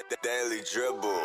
The Daily Dribble.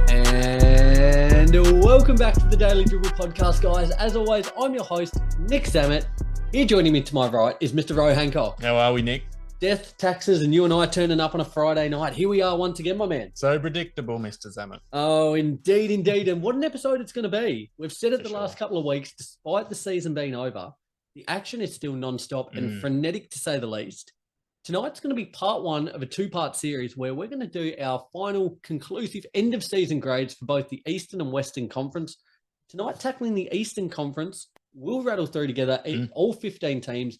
And welcome back to the Daily Dribble podcast, guys. As always, I'm your host, Nic Zammit. Here joining me to my right is Mr. Row Hancock. How are we, Nick? Death, taxes, and you and I turning up on a Friday night. Here we are once again, my man. So predictable, Mr. Zammit. Oh, indeed, indeed. And what an episode it's going to be. We've said it For the sure. last couple of weeks, despite the season being over, the action is still non-stop and frenetic to say the least. Tonight's going to be part one of a two-part series where we're going to do our final conclusive end-of-season grades for both the Eastern and Western Conference. Tonight, tackling the Eastern Conference, we'll rattle through together all 15 teams,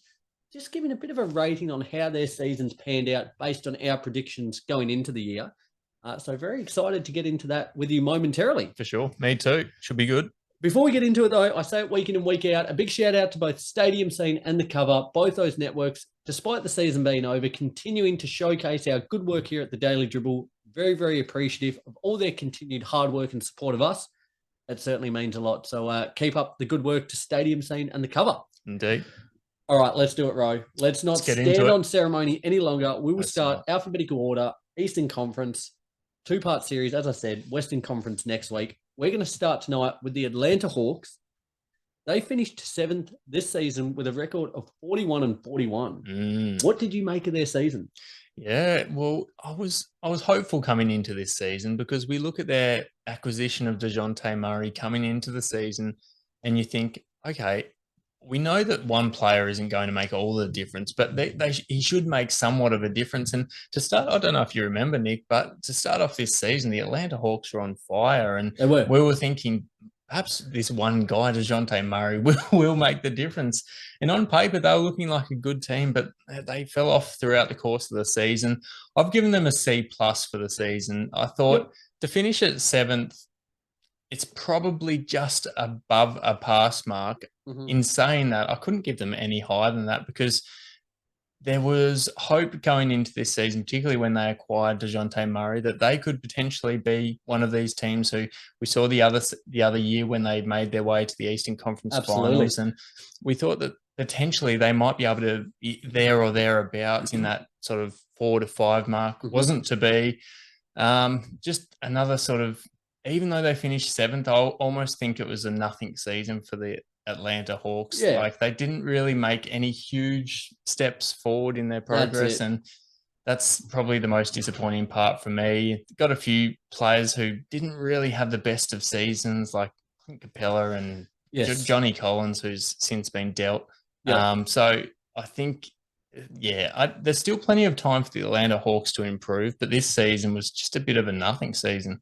just giving a bit of a rating on how their seasons panned out based on our predictions going into the year. So very excited to get into that with you momentarily. For sure. Me too. Should be good. Before we get into it, though, I say it week in and week out, a big shout out to both Stadium Scene and The Cover, both those networks, despite the season being over, continuing to showcase our good work here at the Daily Dribble. Very, very appreciative of all their continued hard work and support of us. It certainly means a lot. So keep up the good work to Stadium Scene and The Cover. Indeed. All right, let's do it, Ro. Let's not stand on ceremony any longer. We will start alphabetical order, Eastern Conference, two-part series. As I said, Western Conference next week. We're going to start tonight with the Atlanta Hawks. They finished 7th this season with a record of 41-41. What did you make of their season? Yeah, well, I was hopeful coming into this season because we look at their acquisition of DeJounte Murray coming into the season and you think, okay, we know that one player isn't going to make all the difference, but he should make somewhat of a difference. And to start, I don't know if you remember, Nick, but to start off this season, the Atlanta Hawks were on fire. And we were thinking perhaps this one guy, DeJounte Murray, will make the difference. And on paper, they were looking like a good team, but they fell off throughout the course of the season. I've given them a C+ for the season. I thought to finish at 7th, it's probably just above a pass mark. In saying that, I couldn't give them any higher than that because there was hope going into this season, particularly when they acquired DeJounte Murray, that they could potentially be one of these teams who we saw the other year when they made their way to the Eastern Conference Finals. And we thought that potentially they might be able to be there or thereabouts in that sort of 4 to 5 mark. Wasn't to be. Just another sort of, even though they finished 7th, I almost think it was a nothing season for the Atlanta Hawks. Like they didn't really make any huge steps forward in their progress. And that's probably the most disappointing part for me. Got a few players who didn't really have the best of seasons, like Capella and Johnny Collins, who's since been dealt. So I think, there's still plenty of time for the Atlanta Hawks to improve, but this season was just a bit of a nothing season.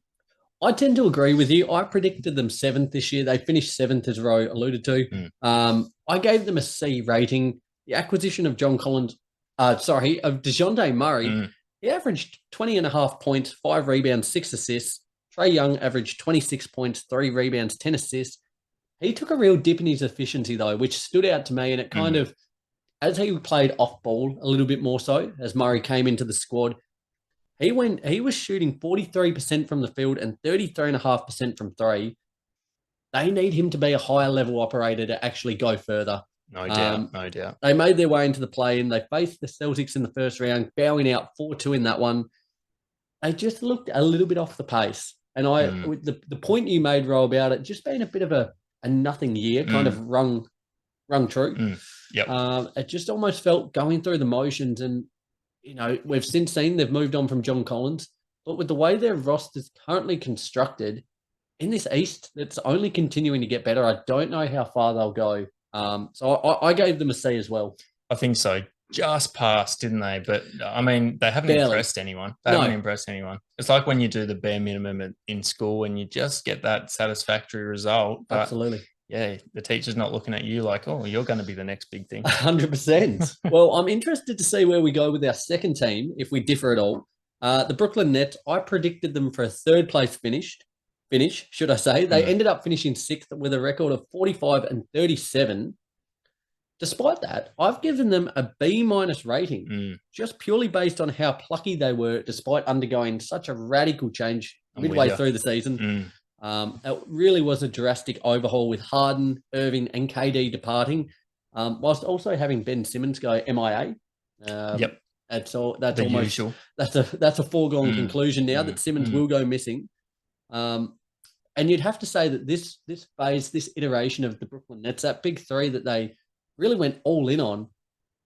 I tend to agree with you. I predicted them 7th this year. They finished 7th, as Rowe alluded to. I gave them a C rating. The acquisition of DeJounte Murray, he averaged 20.5 points, 5 rebounds, 6 assists. Trae Young averaged 26 points, 3 rebounds, 10 assists. He took a real dip in his efficiency, though, which stood out to me. And it kind of, as he played off ball a little bit more so, as Murray came into the squad, he was shooting 43% from the field and 33.5% from 3. They need him to be a higher level operator to actually go further. No doubt. They made their way into the play-in. They faced the Celtics in the first round, bowing out 4-2 in that one. They just looked a little bit off the pace. And the point you made, Ro, about it just being a bit of a nothing year, kind of rung true. It just almost felt going through the motions. And we've since seen they've moved on from John Collins, but with the way their roster's currently constructed in this East, it's only continuing to get better. I don't know how far they'll go. So I gave them a C as well. I think so. Just passed, didn't they? But I mean, they haven't impressed anyone. It's like when you do the bare minimum in school and you just get that satisfactory result. But absolutely. Yeah, the teacher's not looking at you like, oh, you're going to be the next big thing. 100%. Well, I'm interested to see where we go with our second team, if we differ at all. The Brooklyn Nets, I predicted them for a 3rd place finish, should I say. They ended up finishing 6th with a record of 45-37. Despite that, I've given them a B- rating, just purely based on how plucky they were, despite undergoing such a radical change midway through the season. It really was a drastic overhaul with Harden, Irving, and KD departing, whilst also having Ben Simmons go MIA. Yep. That's The almost usual. that's a foregone conclusion now that Simmons will go missing. And you'd have to say that this phase, this iteration of the Brooklyn Nets, that big three that they really went all in on,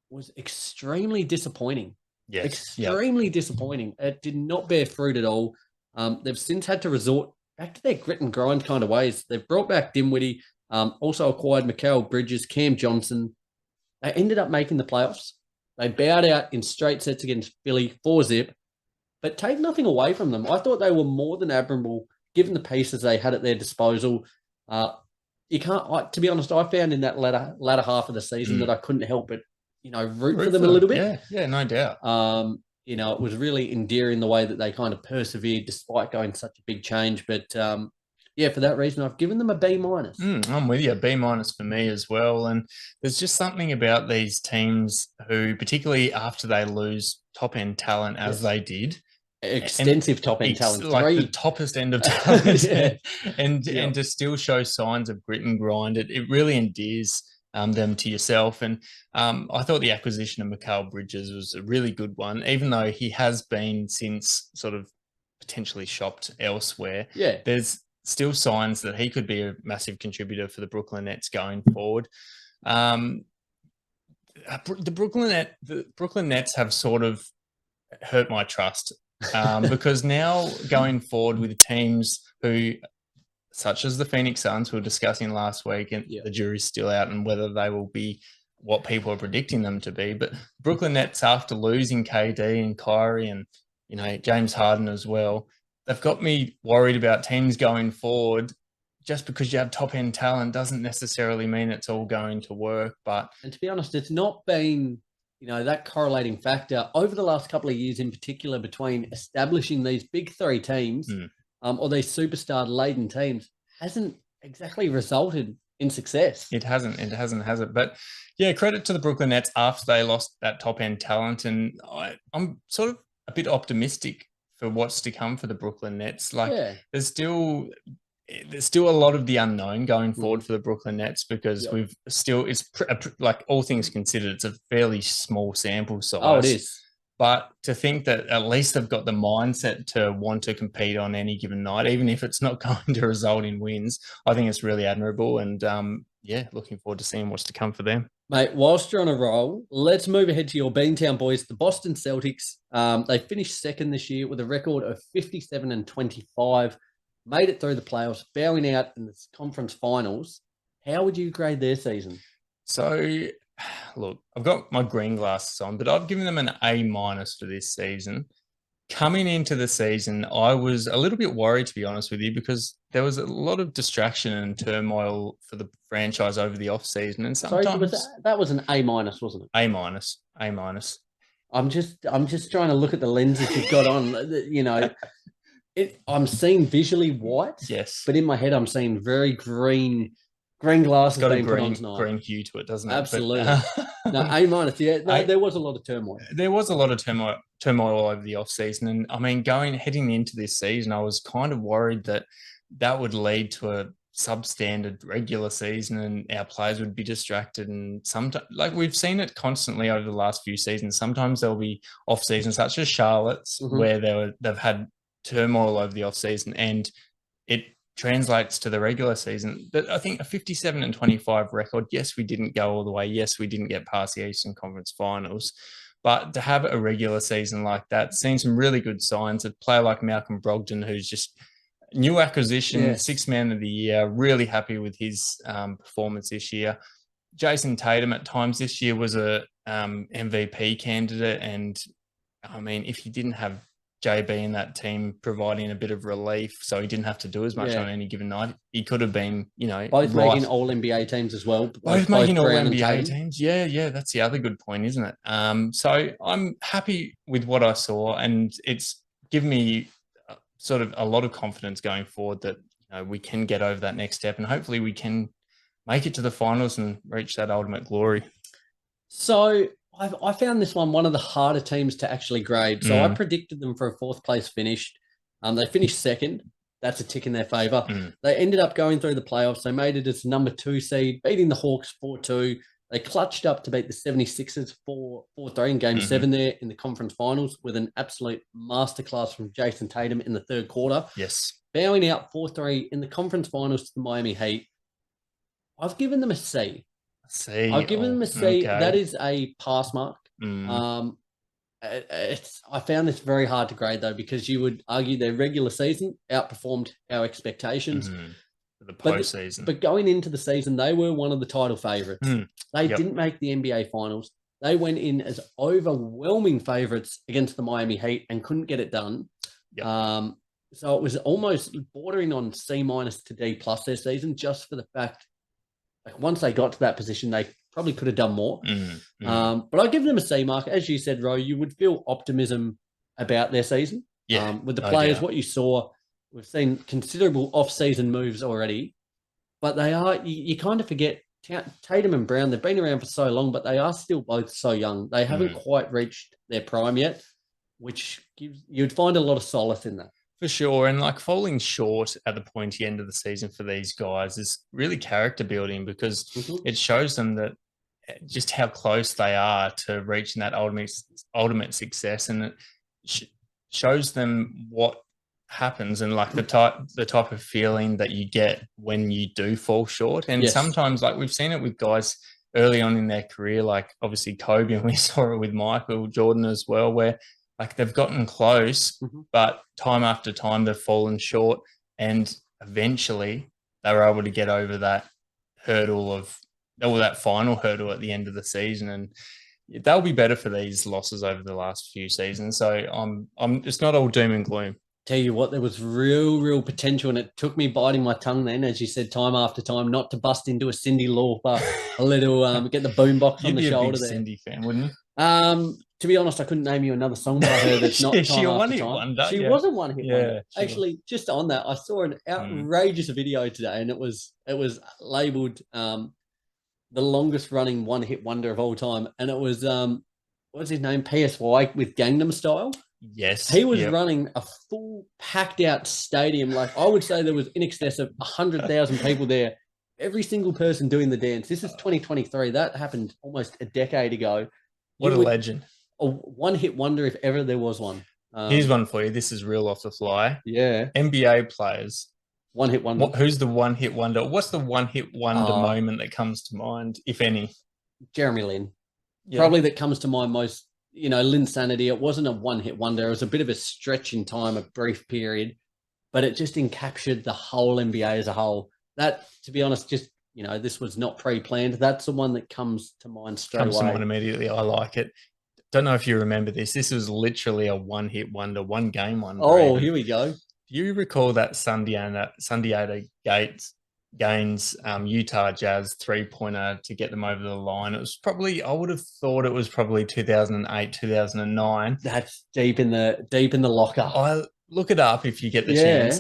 was extremely disappointing. Yes. Extremely disappointing. It did not bear fruit at all. They've since had to resort back to their grit and grind kind of ways. They've brought back Dinwiddie, also acquired Mikal Bridges, Cam Johnson. They ended up making the playoffs. They bowed out in straight sets against Philly, 4-0, but take nothing away from them. I thought they were more than admirable given the pieces they had at their disposal. You can't, to be honest, I found in that latter half of the season that I couldn't help but, root for them a little bit. Yeah, no doubt. It was really endearing the way that they kind of persevered despite going such a big change. But for that reason, I've given them a B-. I'm with you, B- for me as well. And there's just something about these teams who, particularly after they lose top-end talent as they did, extensive top-end talent, like the toppest end of talent, and to still show signs of grit and grind, it really endears them to yourself. And I thought the acquisition of Mikal Bridges was a really good one, even though he has been since sort of potentially shopped elsewhere. There's still signs that he could be a massive contributor for the Brooklyn Nets going forward. The Brooklyn Nets have sort of hurt my trust because now going forward with teams who, such as the Phoenix Suns, who were discussing last week, and the jury's still out on whether they will be what people are predicting them to be. But Brooklyn Nets, after losing KD and Kyrie and James Harden as well, they've got me worried about teams going forward. Just because you have top-end talent doesn't necessarily mean it's all going to work. And to be honest, it's not been that correlating factor over the last couple of years in particular between establishing these big three teams or these superstar-laden teams hasn't exactly resulted in success. It hasn't, has it? But yeah, credit to the Brooklyn Nets after they lost that top-end talent. And I'm sort of a bit optimistic for what's to come for the Brooklyn Nets. There's still a lot of the unknown going forward for the Brooklyn Nets because like all things considered, it's a fairly small sample size. Oh, it is. But to think that at least they've got the mindset to want to compete on any given night, even if it's not going to result in wins, I think it's really admirable. And looking forward to seeing what's to come for them. Mate, whilst you're on a roll, let's move ahead to your Beantown boys, the Boston Celtics. They finished second this year with a record of 57-25. Made it through the playoffs, bowing out in the conference finals. How would you grade their season? So, look, I've got my green glasses on, but I've given them an A- for this season. Coming into the season, I was a little bit worried, to be honest with you, because there was a lot of distraction and turmoil for the franchise over the offseason. And sometimes that was an A-, wasn't it? A-. I'm just trying to look at the lenses you've got on. I'm seeing visually white, yes, but in my head I'm seeing very green glasses being put on tonight. Green hue to it, doesn't it? Absolutely. No, A-. Yeah, there was a lot of turmoil. There was a lot of turmoil over the off season, and I mean, heading into this season, I was kind of worried that would lead to a substandard regular season, and our players would be distracted. And sometimes, like we've seen it constantly over the last few seasons, sometimes there'll be off seasons, such as Charlotte's, where they've had turmoil over the off season, and it translates to the regular season. But I think a 57-25 record, yes, we didn't go all the way. Yes, we didn't get past the Eastern Conference Finals. But to have a regular season like that, seen some really good signs. A player like Malcolm Brogdon, who's just new acquisition, sixth man of the year, really happy with his performance this year. Jason Tatum at times this year was a MVP candidate. And I mean, if he didn't have JB in that team providing a bit of relief, so he didn't have to do as much on any given night, he could have been, both making all NBA teams as well. Both making all NBA teams. Yeah, that's the other good point, isn't it? So I'm happy with what I saw, and it's given me sort of a lot of confidence going forward that we can get over that next step, and hopefully we can make it to the finals and reach that ultimate glory. So I found this one of the harder teams to actually grade. So I predicted them for a fourth place finish. They finished second. that's a tick in their favour. Mm. They ended up going through the playoffs. They made it as number 2 seed, beating the Hawks 4-2. They clutched up to beat the 76ers 4-3 in Game 7 there in the conference finals with an absolute masterclass from Jason Tatum in the third quarter. Yes. Bowing out 4-3 in the conference finals to the Miami Heat. I've given them a C. I've given them a C. Okay. That is a pass mark. I found this very hard to grade, though, because you would argue their regular season outperformed our expectations. For the postseason. But going into the season, they were one of the title favourites. They didn't make the NBA Finals. They went in as overwhelming favourites against the Miami Heat and couldn't get it done. So it was almost bordering on C- to D+ their season, just for the fact, like, once they got to that position, they probably could have done more. But I give them a C mark. As you said, Ro, you would feel optimism about their season. With the players, what you saw, we've seen considerable off-season moves already, but they are, you kind of forget Tatum and Brown, they've been around for so long, but they are still both so young. They haven't quite reached their prime yet, which you'd find a lot of solace in that. For sure. And like falling short at the pointy end of the season for these guys is really character building, because it shows them that just how close they are to reaching that ultimate success. And it shows them what happens and like the type of feeling that you get when you do fall short. And sometimes, like, we've seen it with guys early on in their career, like obviously Kobe, and we saw it with Michael Jordan as well, where like they've gotten close, but time after time they've fallen short, and eventually they were able to get over that hurdle that final hurdle at the end of the season. And they'll be better for these losses over the last few seasons. So I'm it's not all doom and gloom. Tell you what, there was real potential, and it took me biting my tongue then, as you said, time after time, not to bust into a Cyndi Lauper, a little get the boombox on the shoulder there. You'd be a big Cyndi fan, wouldn't you? To be honest, I couldn't name you another song by her that's not she a one-hit wonder. She was a one-hit wonder. Actually, just on that, I saw an outrageous video today, and it was labelled the longest running one-hit wonder of all time, and it was what's his name, PSY with Gangnam Style. Yes, he was running a full packed out stadium. Like, I would say there was in excess of 100,000 people there. Every single person doing the dance. This is 2023. That happened almost a decade ago. What a legend! A one-hit wonder, if ever there was one. Here's one for you. This is real off the fly. Yeah. NBA players. One-hit wonder. Who's the one-hit wonder? What's the one-hit wonder moment that comes to mind, if any? Jeremy Lin. Probably that comes to mind most. Linsanity, it wasn't a one-hit wonder. It was a bit of a stretch in time, a brief period, but it just encaptured the whole NBA as a whole. That, to be honest, just, this was not pre-planned. That's the one that comes to mind straight away. Comes to mind immediately. I like it. Don't know if you remember this. This was literally a one-hit wonder, one-game wonder. Oh, here we go. Do you recall that San Diego Gaines Utah Jazz 3-pointer to get them over the line? It was probably, I would have thought it was probably 2008, 2009. That's deep in the locker. I look it up if you get the chance.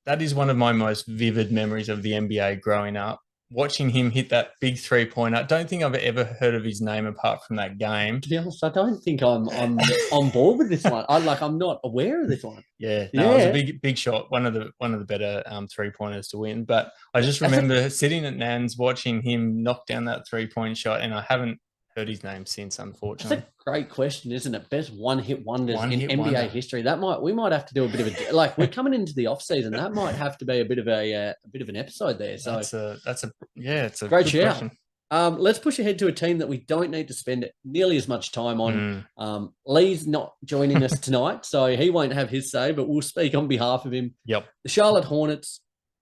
That is one of my most vivid memories of the NBA growing up. Watching him hit that big 3-pointer. I don't think I've ever heard of his name apart from that game. To be honest, I don't think I'm on board with this one. I'm not aware of this one. It was a big shot. One of the better 3-pointers to win. But I just remember sitting at Nan's watching him knock down that 3-point shot, and I haven't heard his name since, unfortunately. That's a great question, isn't it? Best one-hit wonders in NBA history. We might have to do a bit of a we're coming into the off season. That might have to be a bit of an episode there. So it's a great shout. Let's push ahead to a team that we don't need to spend nearly as much time on. Lee's not joining us tonight, so he won't have his say, but we'll speak on behalf of him. Yep. The Charlotte Hornets.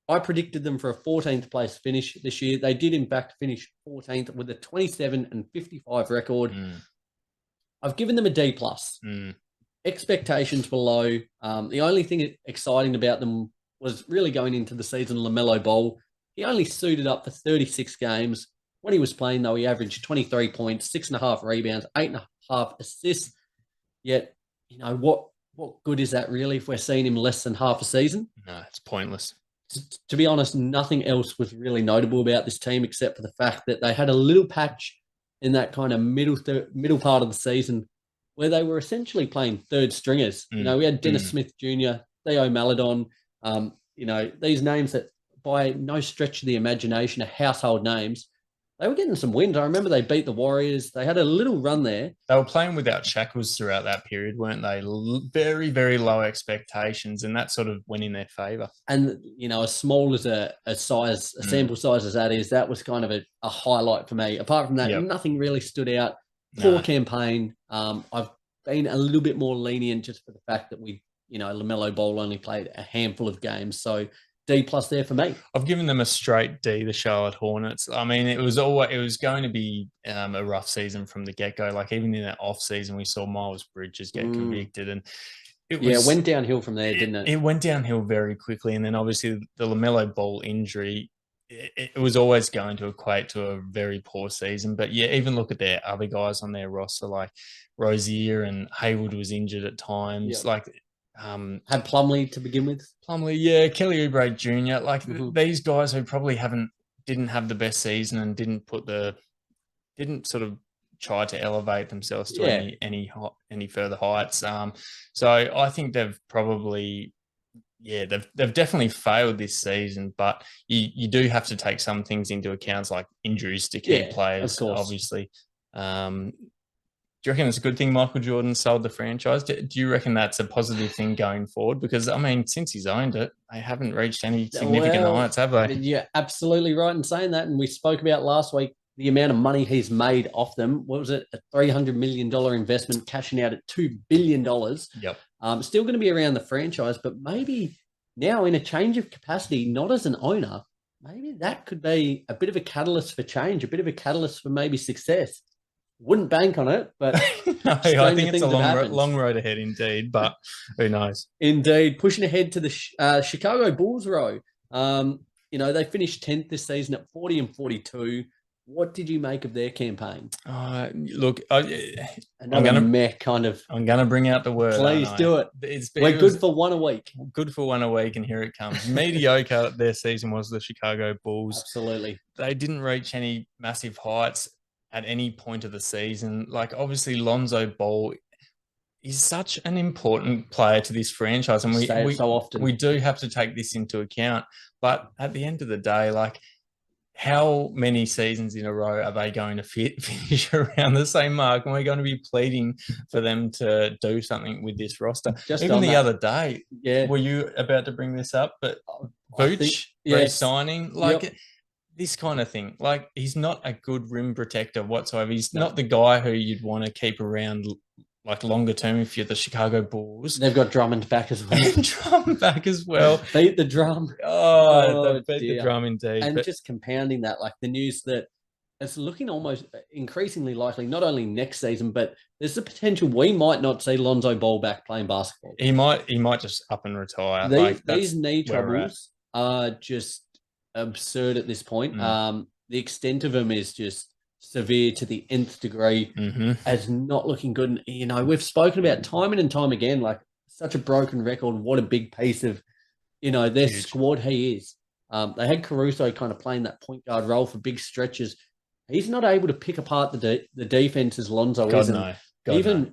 I predicted them for a 14th place finish this year. They did, in fact, finish 14th with a 27-55 record. I've given them a D+. Expectations were low. The only thing exciting about them was really going into the season, LaMelo Ball. He only suited up for 36 games. When he was playing, though, he averaged 23 points, 6.5 rebounds, 8.5 assists. Yet, what good is that really if we're seeing him less than half a season? No, it's pointless. To be honest, nothing else was really notable about this team except for the fact that they had a little patch in that kind of middle part of the season where they were essentially playing third stringers. We had Dennis Smith Jr., Theo Maledon, these names that by no stretch of the imagination are household names. They were getting some wins. I remember they beat the Warriors. They had a little run there. They were playing without shackles throughout that period, weren't they? Very, very low expectations, and that sort of went in their favour. And, as small as a sample size as that is, that was kind of a highlight for me. Apart from that, nothing really stood out. Poor campaign. I've been a little bit more lenient just for the fact that LaMelo Ball only played a handful of games. So D+ there for me. I've given them a straight D, the Charlotte Hornets. I mean, it was going to be a rough season from the get-go. Like, even in that off season, we saw Miles Bridges get convicted, and it went downhill from there, didn't it? It went downhill very quickly, and then obviously the LaMelo Ball injury, it was always going to equate to a very poor season. But yeah, even look at their other guys on their roster, like Rozier and Hayward was injured at times. Like, had Plumlee to begin with. Plumlee, Kelly Oubre Jr. Like, these guys who probably didn't have the best season and didn't sort of try to elevate themselves to any further heights. So I think they've probably they've definitely failed this season. But you do have to take some things into account, like injuries to key players, obviously. Do you reckon it's a good thing Michael Jordan sold the franchise? Do you reckon that's a positive thing going forward? Because, I mean, since he's owned it, they haven't reached any significant heights, have they? You're absolutely right in saying that. And we spoke about last week the amount of money he's made off them. What was it? A $300 million investment, cashing out at $2 billion. Yep. Still going to be around the franchise, but maybe now in a change of capacity, not as an owner, maybe that could be a bit of a catalyst for change, a bit of a catalyst for maybe success. Wouldn't bank on it, but no, I think it's a long road ahead indeed, but who knows? Indeed. Pushing ahead to the Chicago Bulls row. They finished 10th this season at 40-42. What did you make of their campaign? Look, I'm going to bring out the word. Please do it. We're good for one a week. Good for one a week, and here it comes. Mediocre their season was, the Chicago Bulls. Absolutely. They didn't reach any massive heights at any point of the season. Like, obviously Lonzo Ball is such an important player to this franchise, and we do have to take this into account. But at the end of the day, like, how many seasons in a row are they going to finish around the same mark? And we're going to be pleading for them to do something with this roster. Even the other day, were you about to bring this up? But Vooch re-signing, this kind of thing. Like, he's not a good rim protector whatsoever. He's not the guy who you'd want to keep around, like, longer term if you're the Chicago Bulls. They've got Drummond back as well. Beat the drum. They beat the drum indeed. And just compounding that, like, the news that it's looking almost increasingly likely, not only next season, but there's the potential we might not see Lonzo Ball back playing basketball. He might just up and retire. These knee troubles are just absurd at this point. The extent of them is just severe to the nth degree, as not looking good. And, we've spoken about time and time again, like, such a broken record. What a big piece of, their squad he is. They had Caruso kind of playing that point guard role for big stretches. He's not able to pick apart the defense as Lonzo is.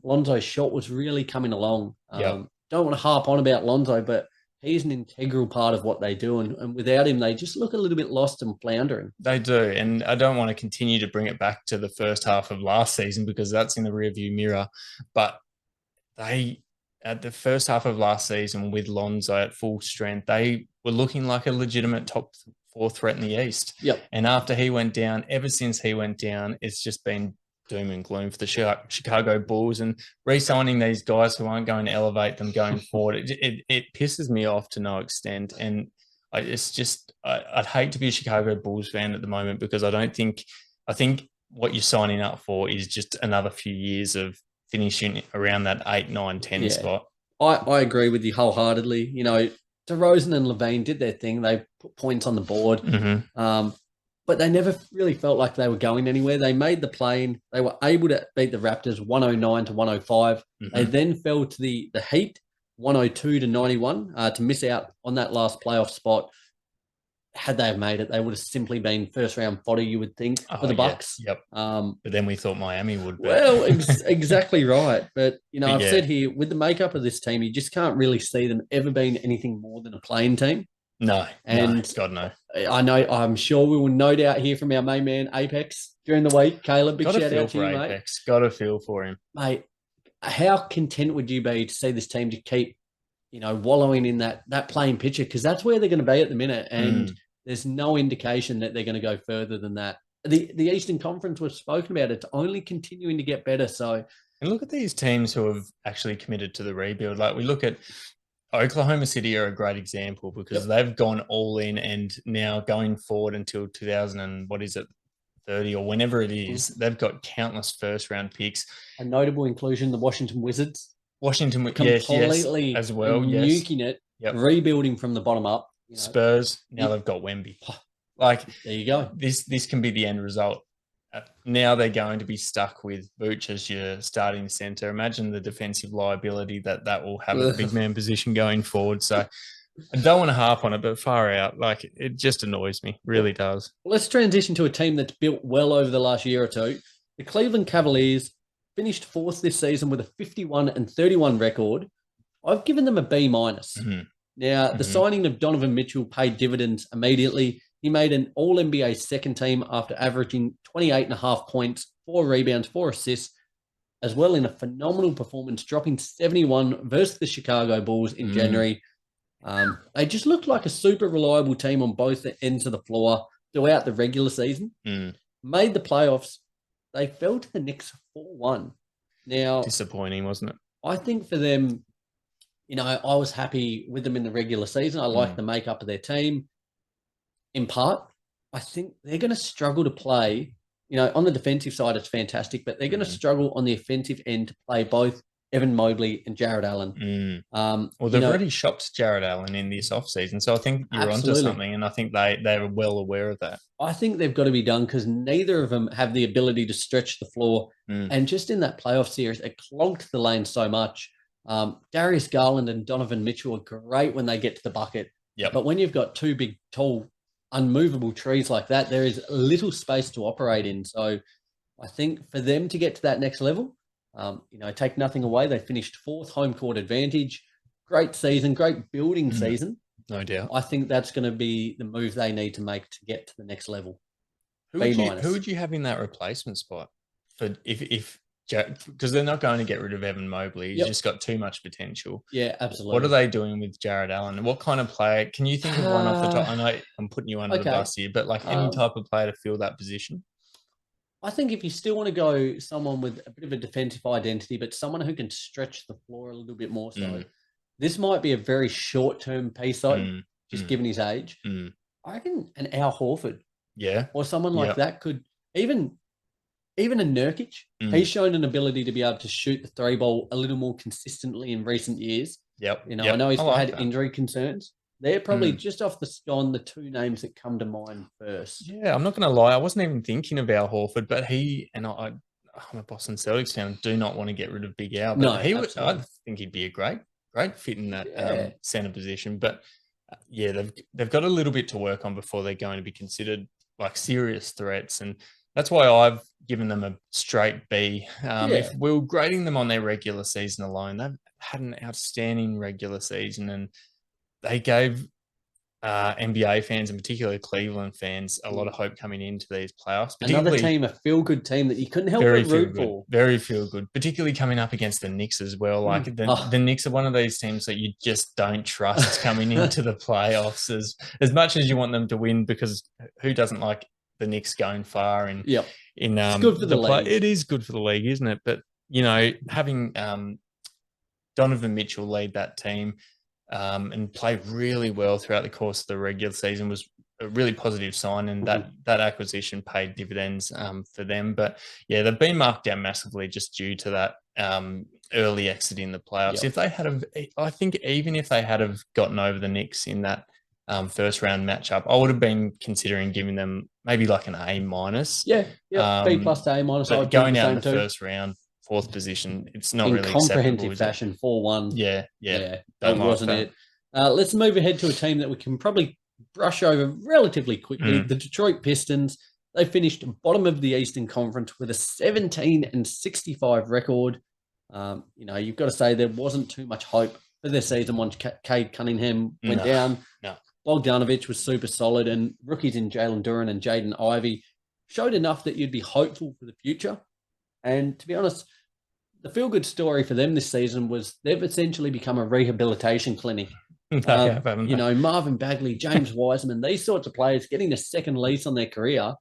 Lonzo's shot was really coming along. Don't want to harp on about Lonzo, but he's an integral part of what they do, and without him, they just look a little bit lost and floundering. They do, and I don't want to continue to bring it back to the first half of last season because that's in the rearview mirror, but at the first half of last season with Lonzo at full strength, they were looking like a legitimate top 4 threat in the East. And after he went down, ever since he went down, it's just been doom and gloom for the Chicago Bulls, and re-signing these guys who aren't going to elevate them going forward. It pisses me off to no extent. And I'd hate to be a Chicago Bulls fan at the moment because I think what you're signing up for is just another few years of finishing around that 8, 9, 10 spot. I agree with you wholeheartedly. DeRozan and LaVine did their thing. They put points on the board. But they never really felt like they were going anywhere. They made the play-in. They were able to beat the Raptors 109-105. They then fell to the Heat 102-91 to miss out on that last playoff spot. had they have made it, they would have simply been first round fodder, you would think, for the Bucks. Yep. But then we thought Miami would. Well, exactly right. But, I've yeah. said here, with the makeup of this team, you just can't really see them ever being anything more than a playing team. No, God, no. I'm sure we will no doubt hear from our main man, Apex, during the week. Caleb, big shout out to you, Apex. Got a feel for him. Mate, how content would you be to see this team to keep, wallowing in that playing picture? Because that's where they're going to be at the minute. And there's no indication that they're going to go further than that. The Eastern Conference we've spoken about, it's only continuing to get better. So, and look at these teams who have actually committed to the rebuild. Like we look at Oklahoma City are a great example because they've gone all in, and now going forward until 30 or whenever it is, they've got countless first round picks. A notable inclusion, the Washington Wizards. Completely as well, nuking it, rebuilding from the bottom up. Spurs, now they've got Wemby. Like, there you go. This can be the end result. Now they're going to be stuck with Vooch as your starting center. Imagine the defensive liability that will have a big man position going forward. So I don't want to harp on it, but far out. Like, it just annoys me. Really does. Let's transition to a team that's built well over the last year or two. The Cleveland Cavaliers finished fourth this season with a 51-31 record. I've given them a B-. Now, the signing of Donovan Mitchell paid dividends immediately. He made an All-NBA second team after averaging 28.5 points, 4 rebounds, 4 assists, as well in a phenomenal performance, dropping 71 versus the Chicago Bulls in January. They just looked like a super reliable team on both ends of the floor throughout the regular season. Made the playoffs. They fell to the Knicks 4-1. Now, disappointing, wasn't it? I think for them, I was happy with them in the regular season. I like the makeup of their team. In part, I think they're going to struggle to play. On the defensive side, it's fantastic, but they're going to struggle on the offensive end to play both Evan Mobley and Jared Allen. Well, they've already shopped Jared Allen in this offseason, so I think you're onto something, and I think they're well aware of that. I think they've got to be done because neither of them have the ability to stretch the floor. And just in that playoff series, it clogged the lane so much. Darius Garland and Donovan Mitchell are great when they get to the bucket. But when you've got two big, tall, unmovable trees like that, there is little space to operate in. So I think for them to get to that next level, take nothing away. They finished fourth, home court advantage. Great season, great building season. No doubt. I think that's going to be the move they need to make to get to the next level. Who would you have in that replacement spot? For if because they're not going to get rid of Evan Mobley. He's just got too much potential. Yeah, absolutely. What are they doing with Jared Allen? What kind of player? Can you think of one off the top? I know I'm putting you under the bus here, but like any type of player to fill that position? I think if you still want to go someone with a bit of a defensive identity, but someone who can stretch the floor a little bit more so, this might be a very short-term piece though, just given his age. I reckon an Al Horford. Yeah. Or someone like that could even a Nurkic. He's shown an ability to be able to shoot the three ball a little more consistently in recent years. I know he's had injury concerns. They're probably just off the two names that come to mind first. Yeah, I'm not going to lie. I wasn't even thinking of Al Horford, but I'm a Boston Celtics fan. Do not want to get rid of Big Al. But I think he'd be a great fit in that center position. But they've got a little bit to work on before they're going to be considered like serious threats. And that's why I've given them a straight B. If we were grading them on their regular season alone, they've had an outstanding regular season, and they gave NBA fans, and particularly Cleveland fans, a lot of hope coming into these playoffs. Another team, a feel-good team that you couldn't help but root for. Very feel-good, particularly coming up against the Knicks as well. Like the Knicks are one of these teams that you just don't trust coming into the playoffs as much as you want them to win, because who doesn't like the Knicks going far? And it's good for the league. It is good for the league, isn't it? But having Donovan Mitchell lead that team and play really well throughout the course of the regular season was a really positive sign, and that acquisition paid dividends for them. But they've been marked down massively just due to that early exit in the playoffs. If they had, I think even if they had have gotten over the Knicks in that first round matchup, I would have been considering giving them maybe like an A-. B+ to A-. But going out in the first round, fourth position, it's not really acceptable. In comprehensive fashion, 4-1. Yeah. That wasn't it. Let's move ahead to a team that we can probably brush over relatively quickly. Mm. The Detroit Pistons, they finished bottom of the Eastern Conference with a 17-65 record. You've got to say there wasn't too much hope for their season once Cade Cunningham went down. No. Bogdanovic was super solid, and rookies in Jalen Duren and Jaden Ivey showed enough that you'd be hopeful for the future. And to be honest, the feel-good story for them this season was they've essentially become a rehabilitation clinic. Marvin Bagley, James Wiseman, these sorts of players getting a second lease on their career.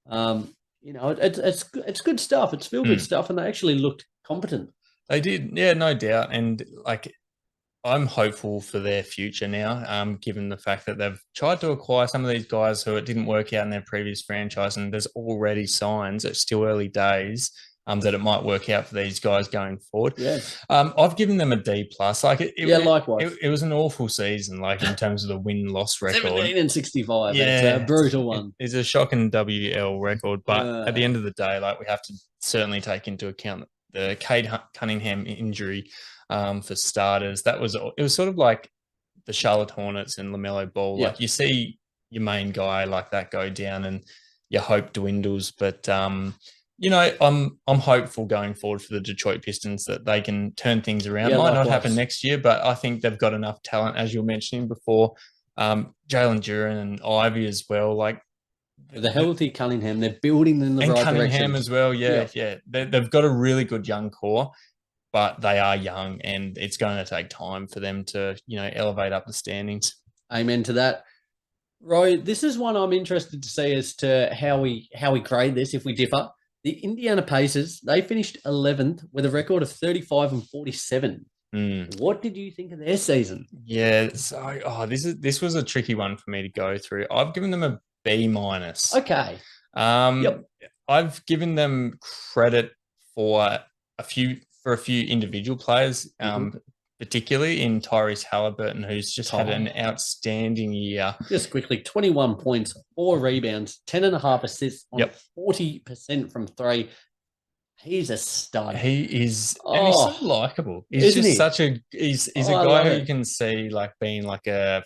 It's good stuff. It's feel-good stuff, and they actually looked competent. They did, yeah, no doubt. And I'm hopeful for their future now, given the fact that they've tried to acquire some of these guys who it didn't work out in their previous franchise, and there's already signs, it's still early days, that it might work out for these guys going forward. Yeah. I've given them a D+. Likewise. It was an awful season, in terms of the win-loss record. 17-65. Yeah, it's a brutal one. It's a shocking WL record, but at the end of the day, we have to certainly take into account the Cade Cunningham injury. For starters, it was sort of like the Charlotte Hornets and LaMelo Ball. Yeah. You see your main guy like that go down, and your hope dwindles. But I'm hopeful going forward for the Detroit Pistons that they can turn things around. Yeah, Might not happen next year, but I think they've got enough talent, as you were mentioning before. Jalen Duren and Ivy as well. The healthy Cunningham, they're building in the right Cunningham direction as well. Yeah. They've got a really good young core. But they are young, and it's going to take time for them to, elevate up the standings. Amen to that. Roy, this is one I'm interested to see as to how we grade this if we differ. The Indiana Pacers, they finished 11th with a record of 35-47. What did you think of their season? Yeah, so this was a tricky one for me to go through. I've given them a B-. Okay. I've given them credit for a few individual players, particularly in Tyrese Halliburton, who's just had an outstanding year. Just quickly, 21 points, 4 rebounds, 10.5 assists on 40% from 3. He's a stud. He is, and he's so likable. He's he's a guy who you can see being a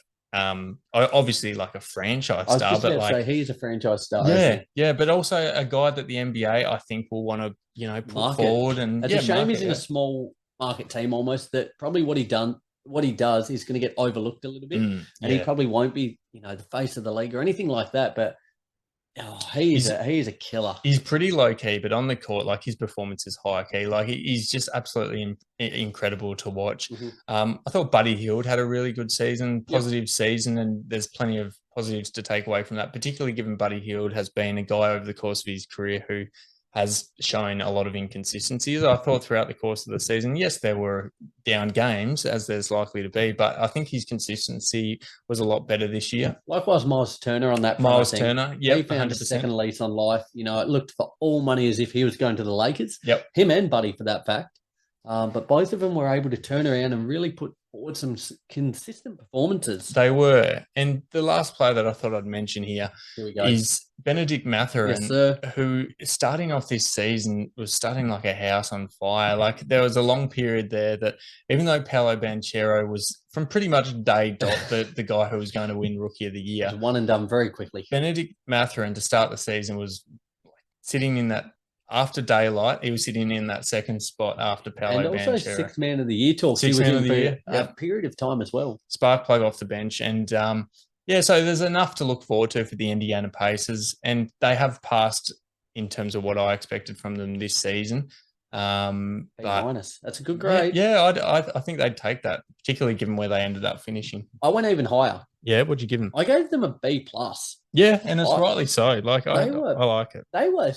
obviously a franchise star. I was just about to say he's a franchise star. Yeah, but also a guy that the NBA I think will want to put forward. And it's a shame he's in a small market team almost. That probably what he does is going to get overlooked a little bit, and he probably won't be the face of the league or anything like that. But he's a killer. He's pretty low key, but on the court, his performance is high key. He's just absolutely incredible to watch. I thought Buddy Hield had a really good season, positive season, and there's plenty of positives to take away from that, particularly given Buddy Hield has been a guy over the course of his career who has shown a lot of inconsistencies. I thought throughout the course of the season, yes, there were down games, as there's likely to be, but I think his consistency was a lot better this year. Likewise, Miles Turner on that. Miles Turner, he found 100%. A second lease on life. It looked for all money as if he was going to the Lakers. Yep. Him and Buddy, for that fact. But both of them were able to turn around and really put forward some consistent performances. They were. And the last player that I thought I'd mention here is Benedict Mathurin, who starting off this season was starting like a house on fire. There was a long period there that even though Paolo Banchero was from pretty much day dot the guy who was going to win Rookie of the Year. It was one and done very quickly. Benedict Mathurin to start the season was sitting in that after daylight, he was sitting in that second spot after Paolo Banchero. And also Sixth Man of the Year talk. He was in for a period of time as well. Spark plug off the bench. And so there's enough to look forward to for the Indiana Pacers. And they have passed in terms of what I expected from them this season. That's a good grade. Yeah, I think they'd take that, particularly given where they ended up finishing. I went even higher. Yeah, what'd you give them? I gave them a B+. Yeah, and it's rightly so. I like it. They were